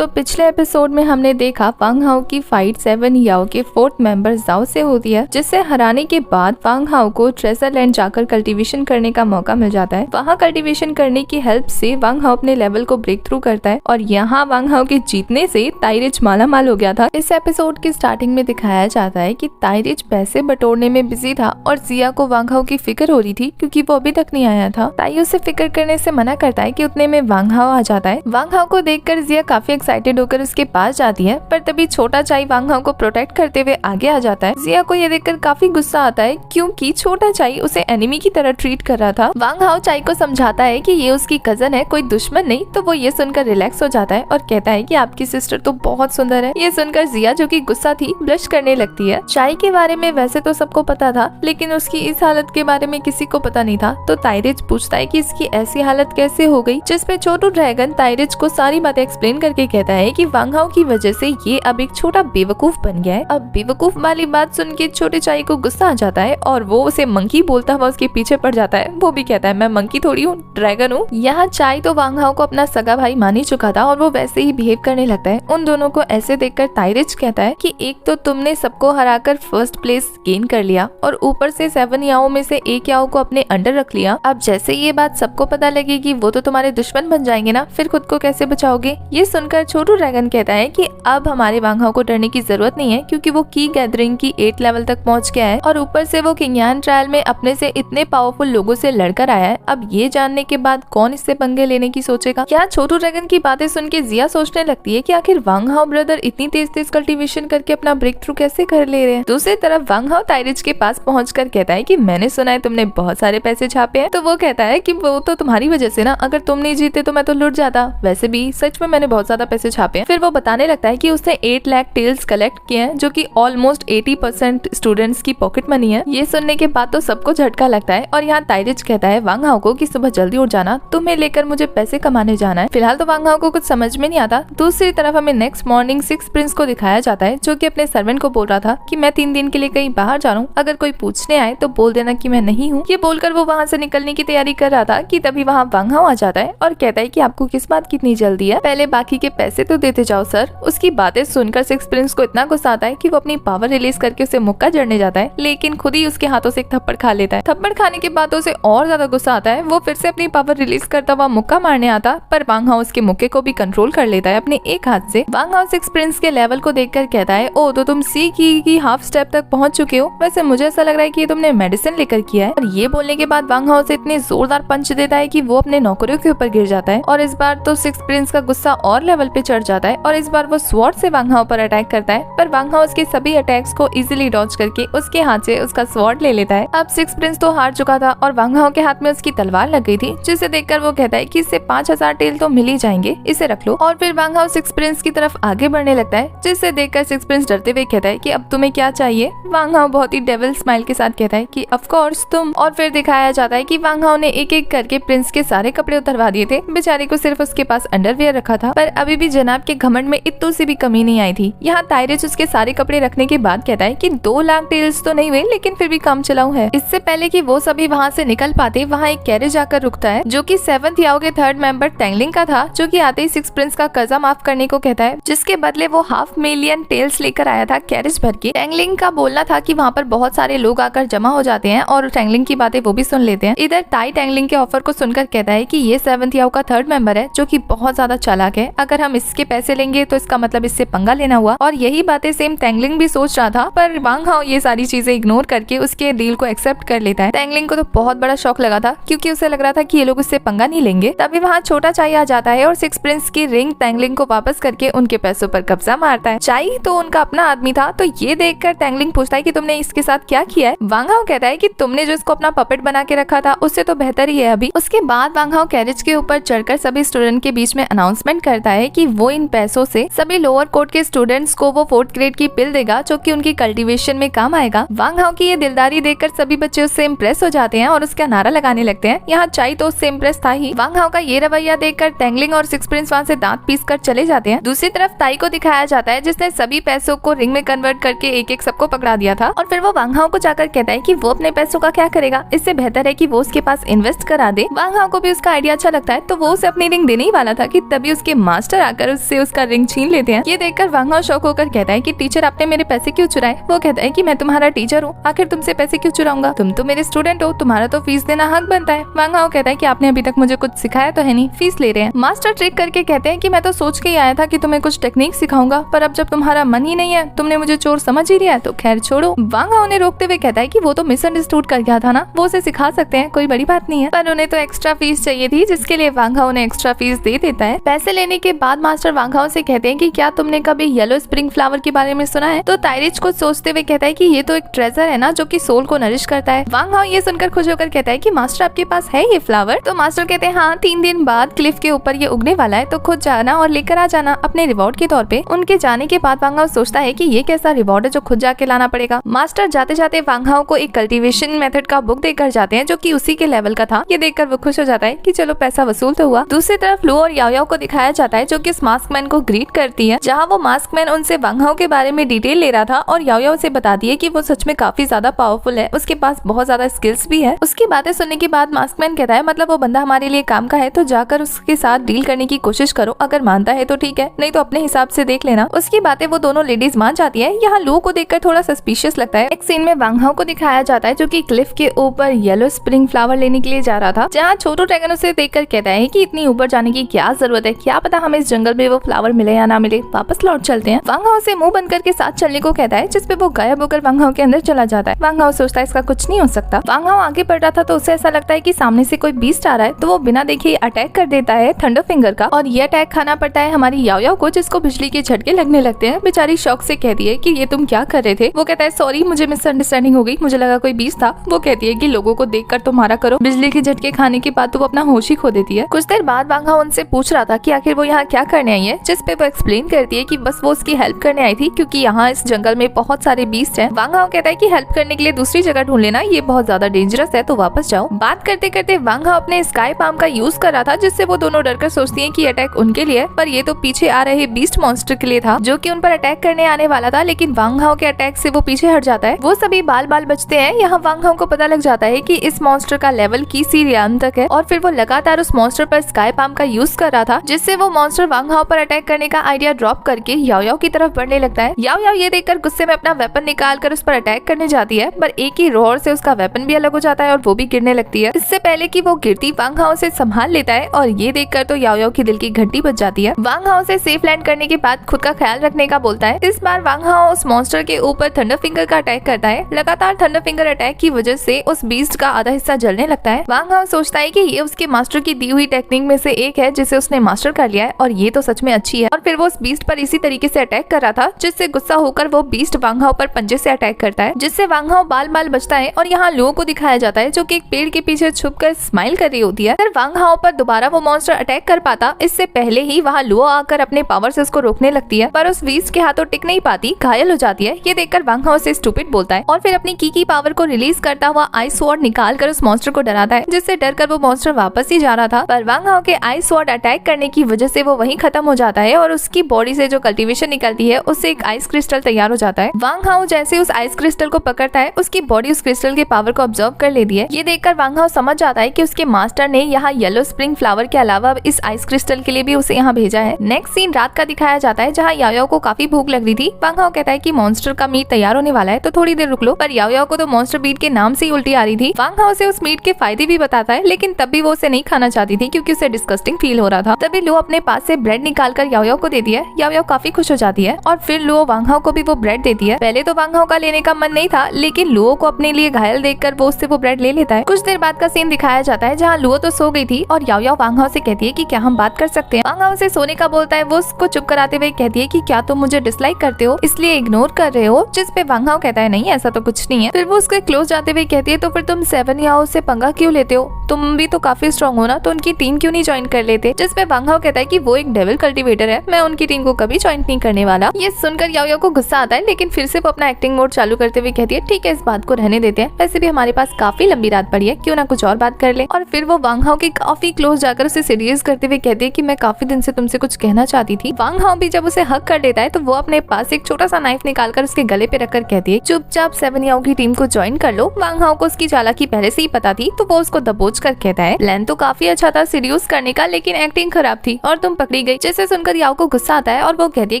तो पिछले एपिसोड में हमने देखा वांग हाओ की फाइट 7 याओ के 4th मेंबर जाओ से होती है, जिससे हराने के बाद वांग हाओ को ट्रेजर लैंड जाकर कल्टीवेशन करने का मौका मिल जाता है। वहाँ कल्टीवेशन करने की हेल्प से वांग हाओ अपने लेवल को ब्रेक थ्रू करता है और यहाँ वांग हाओ के जीतने से ताइरिच माला माल हो गया था। इस एपिसोड की स्टार्टिंग में दिखाया जाता है कि ताइरिच पैसे बटोरने में बिजी था और जिया को वांग हाओ की फिक्र हो रही थी क्योंकि वो अभी तक नहीं आया था। ताई उसे फिक्र करने से मना करता है कि उतने में वांग हाओ आ जाता है। वांग हाओ को देखकर जिया काफी एक्साइटेड होकर उसके पास जाती है, पर तभी छोटा चाई वांग हाओ को प्रोटेक्ट करते हुए आगे आ जाता है। जिया को ये देखकर काफी गुस्सा आता है क्योंकि छोटा चाई उसे एनिमी की तरह ट्रीट कर रहा था। वांग हाओ चाई को समझाता है कि ये उसकी कजन है, कोई दुश्मन नहीं। तो वो ये सुनकर रिलैक्स हो जाता है और कहता है कि आपकी सिस्टर तो बहुत सुंदर है। ये सुनकर जिया जो कि गुस्सा थी ब्लश करने लगती है। चाई के बारे में वैसे तो सबको पता था, लेकिन उसकी इस हालत के बारे में किसी को पता नहीं था। तो ताइरिच पूछता है कि इसकी ऐसी हालत कैसे हो गई, जिस पे छोटू ड्रैगन ताइरिच को सारी बातें एक्सप्लेन करके कहता है कि वांग हाओ की वजह से ये अब एक छोटा बेवकूफ बन गया है। अब बेवकूफ वाली बात सुन के छोटे चाई को गुस्सा आ जाता है और वो उसे मंकी बोलता हुआ उसके पीछे पड़ जाता है। वो भी कहता है मैं मंकी थोड़ी हूँ, ड्रैगन हूँ। यहाँ चाई तो वांग हाओ को अपना सगा भाई मान ही चुका था और वो वैसे ही बिहेव करने लगता है। उन दोनों को ऐसे देखकर ताइरिच कहता है कि एक तो तुमने सबको हराकर फर्स्ट प्लेस गेन कर लिया और ऊपर से 7 याओ में से एक याओ को अपने अंडर रख लिया। अब जैसे ये बात सबको पता लगेगी वो तो तुम्हारे दुश्मन बन जाएंगे ना, फिर खुद को कैसे बचाओगे। ये सुनकर छोटू ड्रैगन कहता है कि अब हमारे वांग हाओ को डरने की जरूरत नहीं है क्योंकि वो की गैदरिंग की 8 लेवल तक पहुंच गया है और ऊपर से वो किंगयान ट्रायल में अपने से इतने पावरफुल लोगों से लड़कर आया है। अब ये जानने के बाद कौन इससे पंगे लेने की सोचेगा। क्या छोटू ड्रैगन की बातें सुन के जिया सोचने लगती है कि आखिर वांग हाओ ब्रदर इतनी तेज कल्टीवेशन करके अपना ब्रेक थ्रू कैसे कर ले रहे हैं। दूसरी तरफ वांग हाओ ताइरिच के पास पहुंचकर कहता है कि मैंने सुना है तुमने बहुत सारे पैसे छापे हैं। तो वो कहता है कि वो तो तुम्हारी वजह से ना, अगर तुम नहीं जीते तो मैं तो लुट जाता। वैसे भी सच में मैंने बहुत ज्यादा पैसे छापे हैं। फिर वो बताने लगता है कि उसने 8 लाख टेल्स कलेक्ट किए हैं, जो कि ऑलमोस्ट 80% स्टूडेंट्स की पॉकेट मनी है। ये सुनने के बाद तो सबको झटका लगता है और यहाँ ताइरिच कहता है वांग हाओ को कि सुबह जल्दी उठ जाना, तुम्हें लेकर मुझे पैसे कमाने जाना है। फिलहाल तो वांग हाओ को कुछ समझ में नहीं आता। दूसरी तरफ हमें नेक्स्ट मॉर्निंग 6 प्रिंस को दिखाया जाता है, जो कि अपने सर्वेंट को बोल रहा था कि मैं 3 दिन के लिए कहीं बाहर जा रहा हूँ, अगर कोई पूछने आए तो बोल देना कि मैं नहीं हूँ। ये बोलकर वो वहाँ से निकलने की तैयारी कर रहा था कि तभी वहाँ वांग हाओ आ जाता है और कहता है कि आपको किस बात की इतनी जल्दी है, पहले बाकी के पैसे तो देते जाओ सर। उसकी बातें सुनकर 6 प्रिंस को इतना गुस्सा आता है कि वो अपनी पावर रिलीज करके उसे मुक्का जड़ने जाता है, लेकिन खुद ही उसके हाथों से एक थप्पड़ खा लेता है। थप्पड़ खाने के बाद उसे और ज्यादा गुस्सा आता है। वो फिर से अपनी पावर रिलीज करता हुआ मुक्का मारने आता, पर वांग हाओ उसके मुक्के को भी कंट्रोल कर लेता है अपने एक हाथ से। वांग हाओ 6 प्रिंस के लेवल को देखकर कहता है ओ तो तुम सी की हाफ स्टेप तक पहुंच चुके हो, वैसे मुझे ऐसा लग रहा है कि तुमने मेडिसिन लेकर किया है। और ये बोलने के बाद वांग हाओ से इतने जोरदार पंच देता है कि वो अपने नौकरियों के ऊपर गिर जाता है। और इस बार तो 6 प्रिंस का गुस्सा और लेवल पे चढ़ जाता है और इस बार वो स्वॉर्ड से वांग हाओ पर अटैक करता है, पर वांग हाओ उसके सभी अटैक्स को इजीली डॉज करके उसके हाथ से उसका स्वॉर्ड ले लेता है। अब 6 प्रिंस तो हार चुका था और वांग हाओ के हाथ में उसकी तलवार लग गई थी, जिसे देखकर वो कहता है कि इससे 5000 टेल तो मिल ही जाएंगे, इसे रख लो। और फिर वांग हाओ 6 प्रिंस की तरफ आगे बढ़ने लगता है, जिसे देखकर 6 प्रिंस डरते हुए कहता है कि अब तुम्हें क्या चाहिए। वांग हाओ बहुत ही डेविल स्माइल के साथ कहता है कि ऑफ कोर्स तुम। और फिर दिखाया जाता है कि वांग हाओ ने एक एक करके प्रिंस के सारे कपड़े उतरवा दिए थे। बेचारे को सिर्फ उसके पास अंडरवियर रखा था, पर अभी भी जनाब के घमंड में इतनी सी भी कमी नहीं आई थी। यहाँ ताइरिच उसके सारे कपड़े रखने के बाद कहता है कि 2 लाख टेल्स तो नहीं हुए, लेकिन फिर भी काम चलाऊ है। इससे पहले कि वो सभी वहाँ से निकल पाते, वहाँ एक कैरेज आकर रुकता है, जो कि 7th याओ के 3rd मेंबर टैंगलिंग का था, जो कि आते ही 6 प्रिंस का कर्जा माफ करने को कहता है, जिसके बदले वो 500,000 टेल्स लेकर आया था कैरेज भर के। टैंगलिंग का बोलना था कि वहाँ पर बहुत सारे लोग आकर जमा हो जाते हैं और टैंगलिंग की बातें वो भी सुन लेते हैं। इधर ताई टैंगलिंग के ऑफर को सुनकर कहता है कि ये 7th याओ का 3rd मेंबर है, जो कि बहुत ज्यादा चालाक है, अगर हम इसके पैसे लेंगे तो इसका मतलब इससे पंगा लेना हुआ। और यही बातें सेम टैंगलिंग भी सोच रहा था, पर वांग हाओ ये सारी चीजें इग्नोर करके उसके डील को एक्सेप्ट कर लेता है। टैंगलिंग को तो बहुत बड़ा शौक लगा था, क्योंकि उसे लग रहा था कि ये लोग उससे पंगा नहीं लेंगे। तभी वहाँ छोटा चाई आ जाता है और 6 प्रिंस की रिंग टैंगलिंग को वापस करके उनके पैसों पर कब्जा मारता है। चाई तो उनका अपना आदमी था, तो ये देखकर टैंगलिंग पूछता है कि तुमने इसके साथ क्या किया है। वांग हाओ कहता है कि तुमने जो इसको अपना पपेट बना के रखा था उससे तो बेहतर ही है अभी। उसके बाद वांग हाओ कैरेज के ऊपर चढ़कर सभी स्टूडेंट के बीच में अनाउंसमेंट करता है कि वो इन पैसों से सभी लोअर कोर्ट के स्टूडेंट्स को वो 4th ग्रेड की पिल देगा, जो कि उनकी कल्टीवेशन में काम आएगा। वांग हाओ की ये दिलदारी देखकर सभी बच्चे उससे इम्प्रेस हो जाते हैं और उसका नारा लगाने लगते हैं। यहाँ चाई तो उससे इम्प्रेस था ही। वांग हाओ का ये रवैया देखकर टैंगलिंग और 6 प्रिंस वहाँ से दांत पीस कर चले जाते हैं। दूसरी तरफ ताई को दिखाया जाता है, जिसने सभी पैसों को रिंग में कन्वर्ट करके एक एक सबको पकड़ा दिया था। और फिर वो वांग हाओ को जाकर कहता है कि वो अपने पैसों का क्या करेगा, इससे बेहतर है कि वो उसके पास इन्वेस्ट करा दे। वांग हाओ को भी उसका आइडिया अच्छा लगता है, तो वो उसे अपनी रिंग देने ही वाला था कि तभी उसके मास्टर आकर उससे उसका रिंग छीन लेते हैं। ये देखकर वांग हाओ शौक होकर कहता है कि टीचर आपने मेरे पैसे क्यों चुराए? वो कहता है कि मैं तुम्हारा टीचर हूँ, आखिर तुमसे पैसे क्यों चुराऊंगा? तुम तो मेरे स्टूडेंट हो, तुम्हारा तो फीस देना हक बनता है। वांग हाओ कहता है कि आपने अभी तक मुझे कुछ सिखाया तो है नहीं, फीस ले रहे हैं। मास्टर ट्रिक करके कहते हैं कि मैं तो सोच के ही आया था कि तुम्हें कुछ टेक्निक सिखाऊंगा, पर अब जब तुम्हारा मन ही नहीं है, तुमने मुझे चोर समझ ही लिया है, तो खैर छोड़ो। वांग हाओ ने रोकते हुए कहता है कि वो तो मिसअंडरस्टूड कर गया था ना, वो उसे सिखा सकते हैं, कोई बड़ी बात नहीं है। पर उन्हें तो एक्स्ट्रा फीस चाहिए थी, जिसके लिए वांग हाओ ने एक्स्ट्रा फीस दे देता है। पैसे लेने के बाद मास्टर वांग हाओ से कहते हैं कि क्या तुमने कभी येलो स्प्रिंग फ्लावर के बारे में सुना है? तो ताइरिच को सोचते हुए कहता है कि ये तो एक ट्रेजर है ना, जो कि सोल को नरिश करता है। वांग हाओ ये सुनकर खुश होकर कहता है कि मास्टर आपके पास है ये फ्लावर? तो मास्टर कहते हैं हाँ, 3 दिन बाद क्लिफ के ऊपर ये उगने वाला है, तो खुद जाना और लेकर आ जाना अपने रिवॉर्ड के तौर पे। उनके जाने के बाद वांग हाओ सोचता है कि ये कैसा रिवॉर्ड है जो खुद जाके लाना पड़ेगा। मास्टर जाते जाते वांग हाओ को एक कल्टीवेशन मेथड का बुक देकर जाते हैं, जो कि उसी के लेवल का था। ये देखकर वो खुश हो जाता है कि चलो पैसा वसूल तो हुआ। दूसरी तरफ लू और याओ याओ को दिखाया जाता है, जो कि इस मास्क मैन को ग्रीट करती है, जहाँ वो मास्क मैन उनसे वांग हाओ के बारे में डिटेल ले रहा था और याओ याओ से बताती है कि वो सच में काफी ज्यादा पावरफुल है, उसके पास बहुत ज्यादा स्किल्स भी है। उसकी बातें सुनने के बाद मास्क मैन कहता है मतलब वो बंदा हमारे लिए काम का है, तो जाकर उसके साथ डील करने की कोशिश करो, अगर मानता है तो ठीक है, नहीं तो अपने हिसाब से देख लेना। उसकी बातें वो दोनों लेडीज मान जाती है। यहाँ लू को देखकर थोड़ा सस्पिशियस लगता है। एक सीन में वांग हाओ को दिखाया जाता है, जो कि क्लिफ के ऊपर येलो स्प्रिंग फ्लावर लेने के लिए जा रहा था, जहाँ छोटू ड्रैगन उसे देखकर कहता है कि इतनी ऊपर जाने की क्या जरूरत है, क्या पता हमें इस जंगल में वो फ्लावर मिले या ना मिले, वापस लौट चलते हैं। वांग हाओ से मुंह बंद करके साथ चलने को कहता है, जिसपे वो गायब होकर वांग हाओ के अंदर चला जाता है। वांग हाओ सोचता है इसका कुछ नहीं हो सकता। वांग हाओ आगे बढ़ रहा था तो उसे ऐसा लगता है कि सामने से कोई बीस्ट आ रहा है, तो वो बिना देखे अटैक कर देता है थंडर फिंगर का, और ये अटैक खाना पड़ता है हमारी याओ याओ को, जिसको बिजली के झटके लगने लगते हैं। बेचारी शौक से कहती है कि ये तुम क्या कर रहे थे? वो कहता है सॉरी, मुझे मिसअंडरस्टैंडिंग हो गई, मुझे लगा कोई बीस्ट था। वो कहती है कि लोगों को देखकर तो मारा करो, बिजली के झटके खाने के बाद तो वो अपना होश ही खो देती है। कुछ देर बाद वांग हाओ उनसे पूछ रहा था कि आखिर वो यहाँ क्या करने आई है, जिसपे वो एक्सप्लेन करती है कि बस वो उसकी हेल्प करने आई थी, क्योंकि यहाँ इस जंगल में बहुत सारे बीस्ट हैं। वांग हाओ कहता है कि हेल्प करने के लिए दूसरी जगह ढूंढ लेना, ये बहुत ज्यादा डेंजरस है, तो वापस जाओ। बात करते करते वांग हाओ अपने स्काई पाम का यूज कर रहा था, जिससे वो दोनों डरकर सोचती हैं कि अटैक उनके लिए, पर ये तो पीछे आ रहे बीस्ट मॉन्स्टर के लिए था, जो कि उन पर अटैक करने आने वाला था। लेकिन वांग हाओ के अटैक से वो पीछे हट जाता है। वो सभी बाल बाल बचते हैं। यहाँ वांग हाओ को पता लग जाता है कि इस मॉन्स्टर का लेवल की रियान तक है, और फिर वो लगातार उस मॉन्स्टर पर स्काई पाम का यूज कर रहा था, जिससे वो मॉन्स्टर वांग हाओ पर अटैक करने का आइडिया ड्रॉप करके याओ याओ की तरफ बढ़ने लगता है। याओ याओ ये देखकर गुस्से में अपना वेपन निकाल कर उस पर अटैक करने जाती है, पर एक ही रोर से उसका वेपन भी अलग हो जाता है और वो भी गिरने लगती है। इससे पहले कि वो गिरती वांग हाओ से संभाल लेता है, और ये देखकर तो याओ याओ की दिल की घंटी बज जाती है। वांग हाओ से सेफ लैंड करने के बाद खुद का ख्याल रखने का बोलता है। इस बार वांग हाओ उस मॉन्स्टर के ऊपर थंडर फिंगर का अटैक करता है। लगातार थंडर फिंगर अटैक की वजह से उस बीस्ट का आधा हिस्सा जलने लगता है। वांग हाओ सोचता है कि ये उसके मास्टर की दी हुई टेक्निक में से एक है, जिसे उसने मास्टर कर लिया है, और ये तो सच में अच्छी है। और फिर वो उस बीस्ट पर इसी तरीके से अटैक कर रहा था, जिससे गुस्सा होकर वो बीस्ट वांग हाओ पर पंजे से अटैक करता है, जिससे वांग हाओ बाल बाल बचता है। और यहाँ लुओ को दिखाया जाता है, जो कि एक पेड़ के पीछे छुपकर स्माइल कर रही होती है। फिर वांग हाओ पर दोबारा वो मॉन्स्टर अटैक कर पाता, इससे पहले ही वहाँ लुओ आकर अपने पावर से उसको रोकने लगती है, पर उस बीस्ट के हाथों टिक नहीं पाती, घायल हो जाती है। ये देखकर वांग हाओ से स्टूपिड बोलता है, और फिर अपनी की पावर को रिलीज करता हुआ आइस स्वॉर्ड निकाल कर उस मॉन्स्टर को डराता है, जिससे डरकर वो मॉन्स्टर वापस ही जा रहा था। पर वांग हाओ के आइस स्वॉर्ड अटैक करने की वजह से वो वहीं खत्म हो जाता है, और उसकी बॉडी से जो कल्टीवेशन निकलती है उससे एक आइस क्रिस्टल तैयार हो जाता है। वांग हाओ जैसे उस आइस क्रिस्टल को पकड़ता है, उसकी बॉडी उस क्रिस्टल के पावर को ऑब्जर्व कर लेती है। ये देखकर वांग हाओ समझ जाता है कि उसके मास्टर ने यहाँ येलो स्प्रिंग फ्लावर के अलावा इस आइस क्रिस्टल के लिए भी उसे यहाँ भेजा है। नेक्स्ट सीन रात का दिखाया जाता है, जहाँ याओ याओ को काफी भूख लग रही थी। वांग हाओ कहता है कि मॉन्स्टर का मीट तैयार होने वाला है, तो थोड़ी देर रुक लो, पर याओ याओ को तो मॉन्स्टर मीट के नाम से ही उल्टी आ रही थी। वांग हाओ से उस मीट के फायदे भी बताता है, लेकिन तब भी वो उसे नहीं खाना चाहती थी, क्योंकि उसे डिस्गस्टिंग फील हो रहा था। तभी लुओ अपने पास से ब्रेड निकाल कर याओ याओ को देती है। याओ याओ काफी खुश हो जाती है, और फिर लुओ वांग हाओ को भी वो ब्रेड देती है। पहले तो वांग हाओ का लेने का मन नहीं था, लेकिन लुओ को अपने लिए घायल देखकर वो उससे वो ब्रेड ले लेता है। कुछ देर बाद का सीन दिखाया जाता है, जहाँ लुओ तो सो गई थी, और याओ याओ वांग हाओ से कहती है कि क्या हम बात कर सकते हैं। वांग हाओ से सोने का बोलता है। वो उसको चुप कराते हुए कहती है कि क्या तुम मुझे डिसलाइक करते हो, इसलिए इग्नोर कर रहे हो, जिस पे वांग हाओ कहता है नहीं ऐसा तो कुछ नहीं है। फिर वो उसके क्लोज जाते हुए कहती है तो फिर तुम 7 याओ से पंगा क्यों लेते हो, तुम भी तो काफी स्ट्रॉन्ग हो ना, तो उनकी टीम क्यों नहीं ज्वाइन कर लेते। जिस पे वांग हाओ कहता है कि वो एक डेविल कल्टीवेटर है, मैं उनकी टीम को कभी ज्वाइन नहीं करने वाला। ये सुनकर याओ याओ को गुस्सा आता है, लेकिन फिर से वो अपना एक्टिंग मोड चालू करते हुए कहती है ठीक है इस बात को रहने देते हैं, वैसे भी हमारे पास काफी लंबी रात पड़ी है, क्यों ना कुछ और बात कर ले। और फिर वो वांग हाओ के काफी क्लोज जाकर उसे सीरियस करते हुए कहती है कि मैं काफी दिन से तुमसे कुछ कहना चाहती थी। वांग हाओ भी जब उसे हक कर लेता है, तो वो अपने पास एक छोटा सा नाइफ निकालकर उसके गले पे रखकर कहती है चुपचाप 7 याओ की टीम को ज्वाइन कर लो। वांग हाओ को उसकी चालाकी पहले से ही पता थी, तो वो उसको दबोच कर कहता है प्लान तो काफी अच्छा था सीरियस करने का, लेकिन एक्टिंग खराब थी, और तुम पकड़ी गई, जिसे सुनकर याओ को गुस्सा आता है और वो कहती है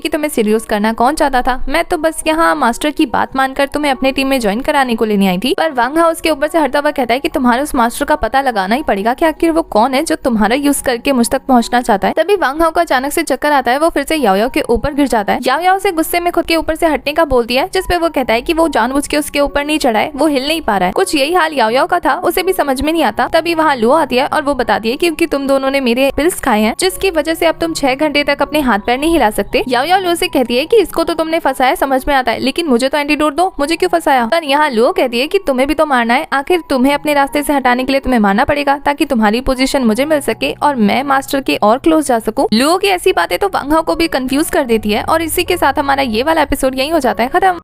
कि तुम्हें सीरियस करना कौन चाहता था, मैं तो बस यहाँ मास्टर की बात मानकर तुम्हें अपने टीम में ज्वाइन कराने को लेने आई थी। पर वांग हाउ उसके ऊपर से हटता हुआ कहता है कि तुम्हारे उस मास्टर का पता लगाना ही पड़ेगा कि आखिर वो कौन है जो तुम्हारा यूज करके मुझ तक पहुंचना चाहता है। तभी वांग हाउ को अचानक से चक्कर आता है, वो फिर से याओ याओ के ऊपर गिर जाता है। याओ याओ से गुस्से में खुद के ऊपर से हटने का बोलती है, जिसपे वो कहता है कि वो जानबूझ के उसके ऊपर नहीं चढ़ा है, वो हिल नहीं पा रहा है। कुछ यही हाल याओ याओ का था, उसे भी समझ में नहीं आता। तभी वहाँ लुओ आती है और वो बताती है क्योंकि तुम दोनों ने मेरे पिल्स खाए हैं, जिसकी वजह से अब तुम 6 घंटे तक अपने हाथ पैर नहीं हिला सकते। याओ याओ लुओ से कहती है कि इसको तो तुमने फंसाया, समझ में आता है, लेकिन मुझे तो एंटीडोट दो, मुझे क्यों फंसाया। पर यहाँ लुओ कहती है कि तुम्हें भी तो मारना है, आखिर तुम्हें अपने रास्ते से हटाने के लिए तुम्हें मारना पड़ेगा ताकि तुम्हारी पोजीशन मुझे मिल सके और मैं मास्टर के और क्लोज जा सकूं। लुओ की ऐसी बातें तो वांग हाउ को भी कंफ्यूज कर देती है और इसी के साथ हमारा ये वाला एपिसोड यही हो जाता है खत्म।